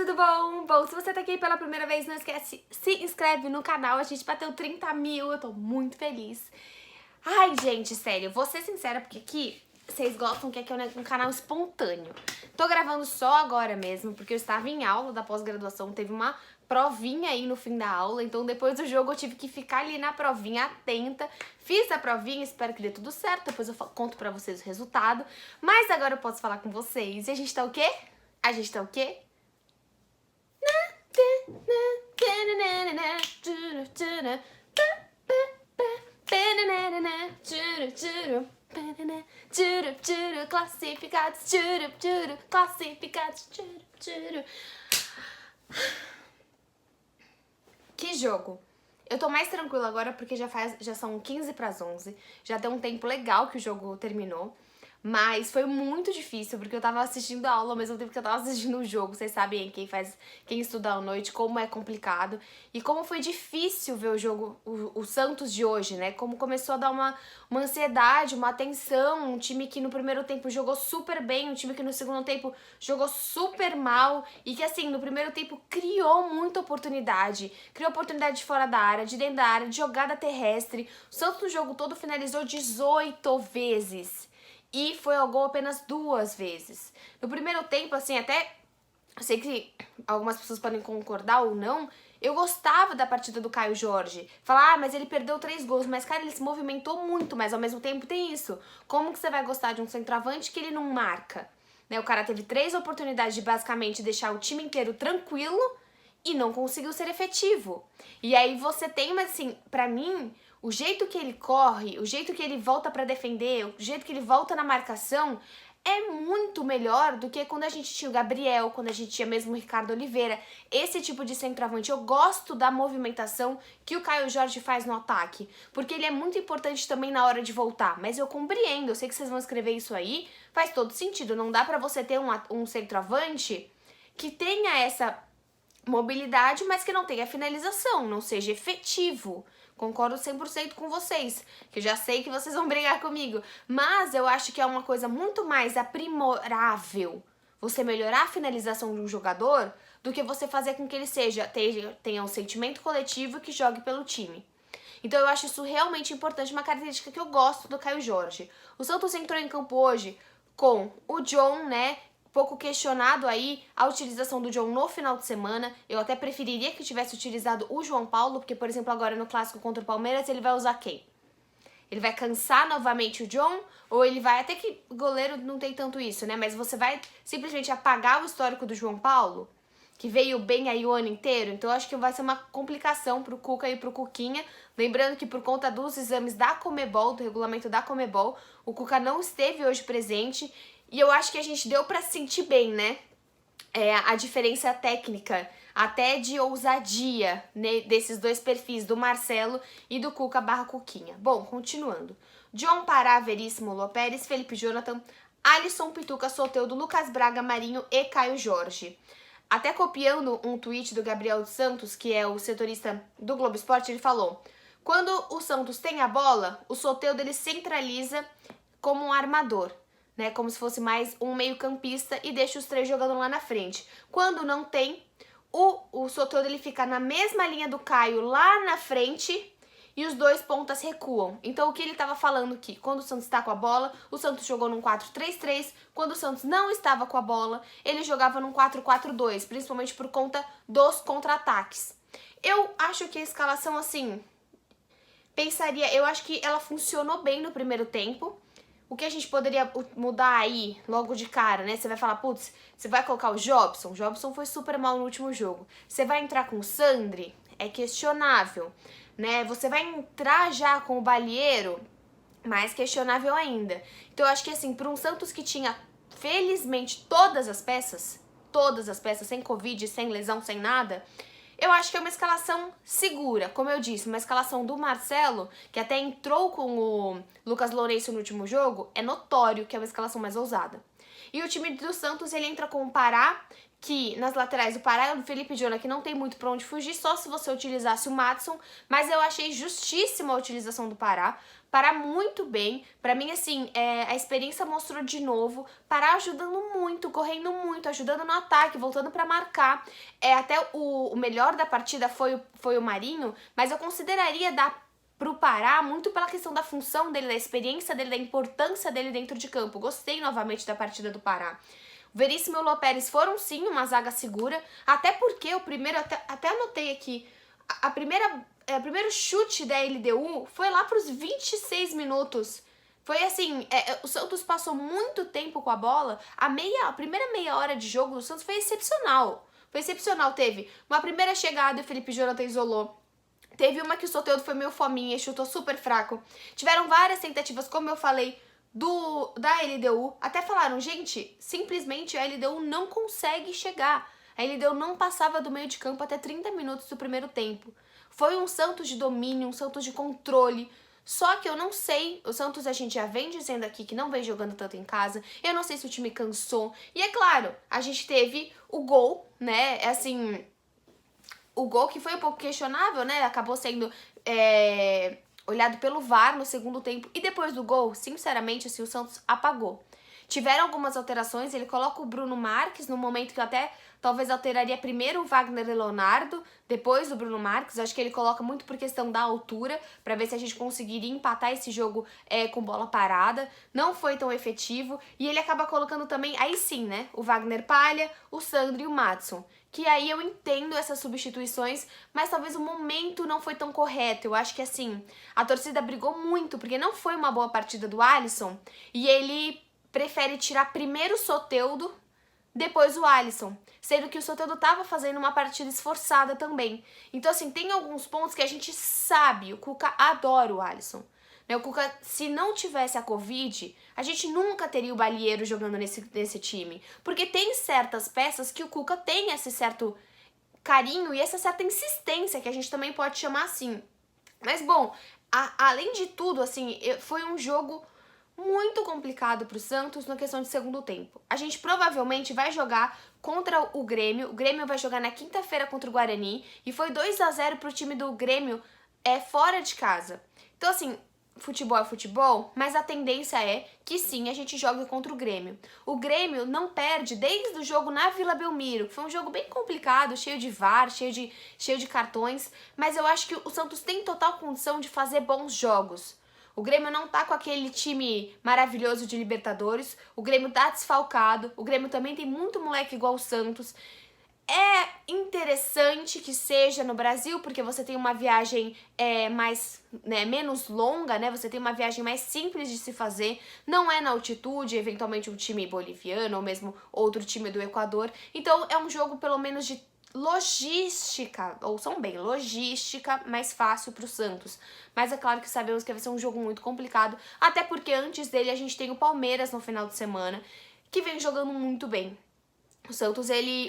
tudo bom? Bom, se você tá aqui pela primeira vez, não esquece, se inscreve no canal, a gente bateu 30 mil, eu tô muito feliz. Ai, gente, sério, vou ser sincera, porque aqui vocês gostam que aqui é um canal espontâneo. Tô gravando só agora mesmo, porque eu estava em aula da pós-graduação, teve uma provinha aí no fim da aula, então depois do jogo eu tive que ficar ali na provinha atenta. Fiz a provinha, espero que dê tudo certo, depois eu conto pra vocês o resultado. Mas agora eu posso falar com vocês. E a gente tá o quê? A gente tá o quê? Classificados, classificados. Que jogo! Eu tô mais tranquila agora porque já são 15 para as 11, já tem um tempo legal que o jogo terminou. Mas foi muito difícil, porque eu tava assistindo a aula ao mesmo tempo que eu tava assistindo o jogo. Vocês sabem, quem estuda à noite, como é complicado. E como foi difícil ver o jogo, o Santos de hoje, né? Como começou a dar uma ansiedade, uma tensão. Um time que no primeiro tempo jogou super bem, um time que no segundo tempo jogou super mal. E que assim, no primeiro tempo criou muita oportunidade. Criou oportunidade de fora da área, de dentro da área, de jogada terrestre. O Santos no jogo todo finalizou 18 vezes. E foi ao gol apenas 2 vezes. No primeiro tempo, assim, até eu sei que algumas pessoas podem concordar ou não, eu gostava da partida do Caio Jorge. Falar, mas ele perdeu 3 gols. Mas, cara, ele se movimentou muito, mas ao mesmo tempo tem isso. Como que você vai gostar de um centroavante que ele não marca? Né? O cara teve 3 oportunidades de basicamente deixar o time inteiro tranquilo e não conseguiu ser efetivo. E aí você tem, mas assim, pra mim, o jeito que ele corre, o jeito que ele volta pra defender, o jeito que ele volta na marcação é muito melhor do que quando a gente tinha o Gabriel, quando a gente tinha mesmo o Ricardo Oliveira. Esse tipo de centroavante, eu gosto da movimentação que o Caio Jorge faz no ataque, porque ele é muito importante também na hora de voltar. Mas eu compreendo, eu sei que vocês vão escrever isso aí, faz todo sentido. Não dá pra você ter um centroavante que tenha essa mobilidade, mas que não tenha finalização, não seja efetivo. Concordo 100% com vocês, que eu já sei que vocês vão brigar comigo, mas eu acho que é uma coisa muito mais aprimorável você melhorar a finalização de um jogador do que você fazer com que ele tenha um sentimento coletivo e que jogue pelo time. Então eu acho isso realmente importante, uma característica que eu gosto do Caio Jorge. O Santos entrou em campo hoje com o John, né, pouco questionado aí a utilização do John no final de semana. Eu até preferiria que tivesse utilizado o João Paulo, porque, por exemplo, agora no clássico contra o Palmeiras, ele vai usar quem? Ele vai cansar novamente o John, ou ele vai, até que goleiro não tem tanto isso, né? Mas você vai simplesmente apagar o histórico do João Paulo, que veio bem aí o ano inteiro. Então eu acho que vai ser uma complicação pro Cuca e pro Cuquinha. Lembrando que por conta dos exames da Conmebol, do regulamento da Conmebol, o Cuca não esteve hoje presente. E eu acho que a gente deu pra sentir bem, né? A diferença técnica, até de ousadia, né, desses dois perfis, do Marcelo e do Cuca / Cuquinha. Bom, continuando. John Pará, Veríssimo, Lopérez, Felipe Jonathan, Alisson, Pituca, Soteldo, Lucas Braga, Marinho e Caio Jorge. Até copiando um tweet do Gabriel dos Santos, que é o setorista do Globo Esporte, ele falou: quando o Santos tem a bola, o Soteldo ele centraliza como um armador, né, como se fosse mais um meio-campista e deixa os 3 jogando lá na frente. Quando não tem, o Soteldo ele fica na mesma linha do Caio lá na frente e os 2 pontas recuam. Então o que ele estava falando que quando o Santos está com a bola, o Santos jogou num 4-3-3, quando o Santos não estava com a bola, ele jogava num 4-4-2, principalmente por conta dos contra-ataques. Eu acho que a escalação, assim, eu acho que ela funcionou bem no primeiro tempo. O que a gente poderia mudar aí, logo de cara, né? Você vai falar, putz, você vai colocar o Jobson? O Jobson foi super mal no último jogo. Você vai entrar com o Sandri? É questionável, né? Você vai entrar já com o Balieiro? Mais questionável ainda. Então eu acho que assim, para um Santos que tinha, felizmente, todas as peças, sem Covid, sem lesão, sem nada, eu acho que é uma escalação segura, como eu disse, uma escalação do Marcelo, que até entrou com o Lucas Lourenço no último jogo, é notório que é uma escalação mais ousada. E o time do Santos, ele entra com o Pará, que nas laterais o Pará e o Felipe Jonah, que não tem muito pra onde fugir, só se você utilizasse o Maddison, mas eu achei justíssima a utilização do Pará. Pará muito bem, pra mim assim, a experiência mostrou de novo, Pará ajudando muito, correndo muito, ajudando no ataque, voltando pra marcar. Até o melhor da partida foi o Marinho, mas eu consideraria dar pro Pará muito pela questão da função dele, da experiência dele, da importância dele dentro de campo. Gostei novamente da partida do Pará. O Veríssimo e o Lô Pérez foram sim uma zaga segura, até porque o primeiro, até anotei aqui, o primeiro chute da LDU foi lá pros 26 minutos. Foi assim, o Santos passou muito tempo com a bola, a primeira meia hora de jogo do Santos foi excepcional. Foi excepcional, teve uma primeira chegada e o Felipe Jonathan isolou. Teve uma que o Soteldo foi meio fominha e chutou super fraco. Tiveram várias tentativas, como eu falei, da LDU. Até falaram, gente, simplesmente a LDU não consegue chegar. A LDU não passava do meio de campo até 30 minutos do primeiro tempo. Foi um Santos de domínio, um Santos de controle. Só que eu não sei, o Santos a gente já vem dizendo aqui que não vem jogando tanto em casa. Eu não sei se o time cansou. E é claro, a gente teve o gol, né, assim... O gol que foi um pouco questionável, né? Acabou sendo olhado pelo VAR no segundo tempo. E depois do gol, sinceramente, assim, o Santos apagou. Tiveram algumas alterações. Ele coloca o Bruno Marques no momento que eu até talvez alteraria primeiro o Wagner e Leonardo, depois o Bruno Marques. Eu acho que ele coloca muito por questão da altura, para ver se a gente conseguiria empatar esse jogo com bola parada. Não foi tão efetivo. E ele acaba colocando também, aí sim, né? O Wagner Palha, o Sandro e o Maddison. Que aí eu entendo essas substituições, mas talvez o momento não foi tão correto. Eu acho que assim, a torcida brigou muito, porque não foi uma boa partida do Alisson, e ele prefere tirar primeiro o Soteldo, depois o Alisson, sendo que o Soteldo tava fazendo uma partida esforçada também. Então assim, tem alguns pontos que a gente sabe, o Cuca adora o Alisson. O Cuca, se não tivesse a Covid, a gente nunca teria o Balieiro jogando nesse time. Porque tem certas peças que o Cuca tem esse certo carinho e essa certa insistência, que a gente também pode chamar assim. Mas, bom, além de tudo, assim, foi um jogo muito complicado pro Santos na questão de segundo tempo. A gente provavelmente vai jogar contra o Grêmio. O Grêmio vai jogar na quinta-feira contra o Guarani. E foi 2-0 pro time do Grêmio fora de casa. Então, assim... Futebol é futebol, mas a tendência é que sim, a gente jogue contra o Grêmio. O Grêmio não perde desde o jogo na Vila Belmiro, que foi um jogo bem complicado, cheio de VAR, cheio de cartões, mas eu acho que o Santos tem total condição de fazer bons jogos. O Grêmio não tá com aquele time maravilhoso de Libertadores, o Grêmio tá desfalcado, o Grêmio também tem muito moleque igual o Santos. É interessante que seja no Brasil, porque você tem uma viagem menos longa, né? Você tem uma viagem mais simples de se fazer. Não é na altitude, eventualmente um time boliviano ou mesmo outro time do Equador. Então é um jogo pelo menos de logística, ouçam bem, logística mais fácil pro Santos. Mas é claro que sabemos que vai ser um jogo muito complicado, até porque antes dele a gente tem o Palmeiras no final de semana, que vem jogando muito bem.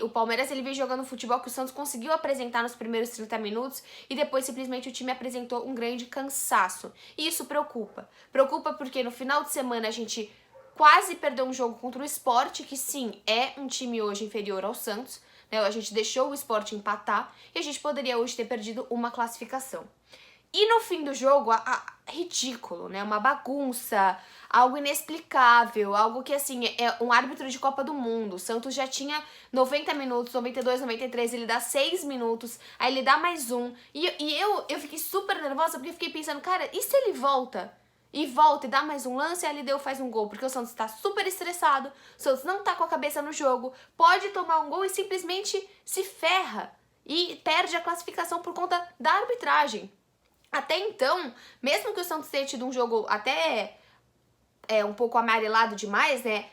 O Palmeiras, ele vem jogando futebol que o Santos conseguiu apresentar nos primeiros 30 minutos e depois simplesmente o time apresentou um grande cansaço. E isso preocupa. Preocupa porque no final de semana a gente quase perdeu um jogo contra o Sport, que sim, é um time hoje inferior ao Santos, né? A gente deixou o Sport empatar e a gente poderia hoje ter perdido uma classificação. E no fim do jogo, ridículo, né? Uma bagunça, algo inexplicável, algo que, assim, é um árbitro de Copa do Mundo. O Santos já tinha 90 minutos, 92, 93, ele dá 6 minutos, aí ele dá mais um. E eu fiquei super nervosa porque eu fiquei pensando, cara, e se ele volta? E volta e dá mais um lance e a LDU faz um gol, porque o Santos tá super estressado, o Santos não tá com a cabeça no jogo, pode tomar um gol e simplesmente se ferra e perde a classificação por conta da arbitragem. Até então, mesmo que o Santos tenha tido um jogo até um pouco amarelado demais, né?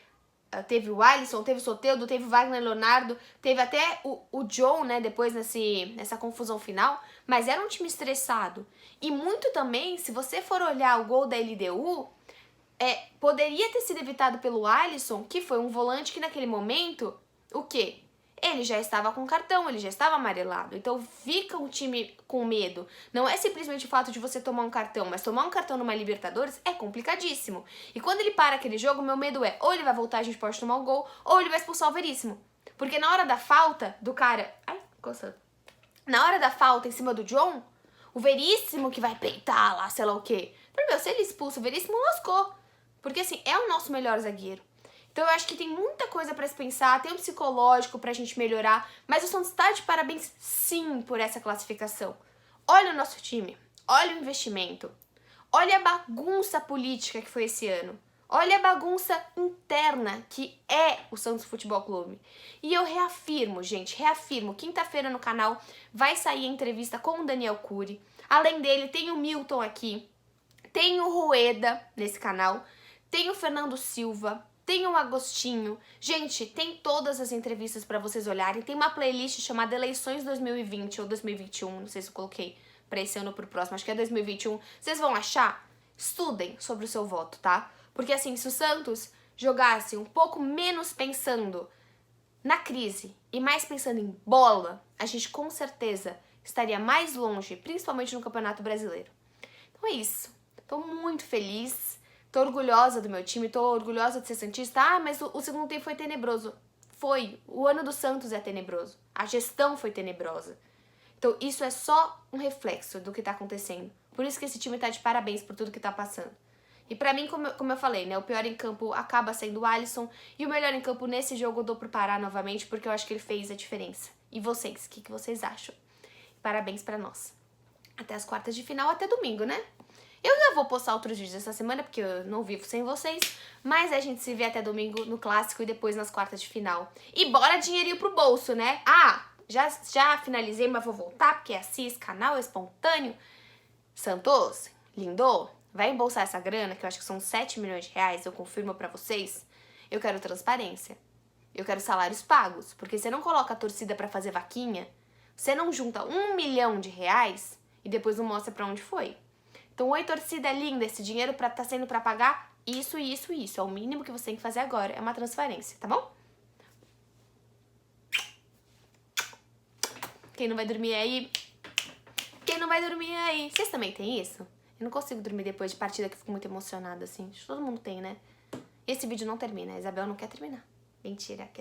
Teve o Alisson, teve o Soteldo, teve o Wagner Leonardo, teve até o John, né? Depois nessa confusão final. Mas era um time estressado. E muito também, se você for olhar o gol da LDU, poderia ter sido evitado pelo Alisson, que foi um volante que naquele momento, o quê? ele já estava com cartão, ele já estava amarelado. Então fica o time com medo. Não é simplesmente o fato de você tomar um cartão, mas tomar um cartão numa Libertadores é complicadíssimo. E quando ele para aquele jogo, meu medo é ou ele vai voltar, a gente pode tomar o gol, ou ele vai expulsar o Veríssimo. Porque na hora da falta do cara... Ai, coçando. Na hora da falta em cima do John, o Veríssimo que vai peitar lá, sei lá o quê. Meu, se ele expulsa o Veríssimo, lascou. Porque assim, é o nosso melhor zagueiro. Então eu acho que tem muita coisa pra se pensar, tem um psicológico pra gente melhorar, mas o Santos tá de parabéns sim por essa classificação. Olha o nosso time, olha o investimento, olha a bagunça política que foi esse ano, olha a bagunça interna que é o Santos Futebol Clube. E eu reafirmo, gente, quinta-feira no canal vai sair a entrevista com o Daniel Cury. Além dele, tem o Milton aqui, tem o Rueda nesse canal, tem o Fernando Silva, tem o Agostinho. Gente, tem todas as entrevistas pra vocês olharem. Tem uma playlist chamada Eleições 2020 ou 2021, não sei se eu coloquei pra esse ano ou pro próximo, acho que é 2021. Vocês vão achar? Estudem sobre o seu voto, tá? Porque assim, se o Santos jogasse um pouco menos pensando na crise e mais pensando em bola, a gente com certeza estaria mais longe, principalmente no Campeonato Brasileiro. Então é isso. Tô muito feliz. Tô orgulhosa do meu time, tô orgulhosa de ser santista. Ah, mas o segundo tempo foi tenebroso. Foi. O ano do Santos é tenebroso. A gestão foi tenebrosa. Então isso é só um reflexo do que tá acontecendo. Por isso que esse time tá de parabéns por tudo que tá passando. E pra mim, como eu falei, né, o pior em campo acaba sendo o Alisson. E o melhor em campo nesse jogo eu dou pro Pará novamente, porque eu acho que ele fez a diferença. E vocês, o que vocês acham? Parabéns pra nós. Até as quartas de final, até domingo, né? Eu ainda vou postar outros vídeos essa semana, porque eu não vivo sem vocês. Mas a gente se vê até domingo no Clássico e depois nas quartas de final. E bora dinheirinho pro bolso, né? Ah, já finalizei, mas vou voltar, porque é Assis, canal espontâneo. Santos, lindo, vai embolsar essa grana, que eu acho que são 7 milhões de reais, eu confirmo pra vocês. Eu quero transparência. Eu quero salários pagos. Porque você não coloca a torcida pra fazer vaquinha, você não junta 1 milhão de reais e depois não mostra pra onde foi. Então, oi, torcida linda, esse dinheiro tá sendo pra pagar isso. É o mínimo que você tem que fazer agora, é uma transferência, tá bom? Quem não vai dormir aí? Quem não vai dormir aí? Vocês também têm isso? Eu não consigo dormir depois de partida que eu fico muito emocionada, assim. Acho que todo mundo tem, né? Esse vídeo não termina, a Isabel não quer terminar. Mentira, quer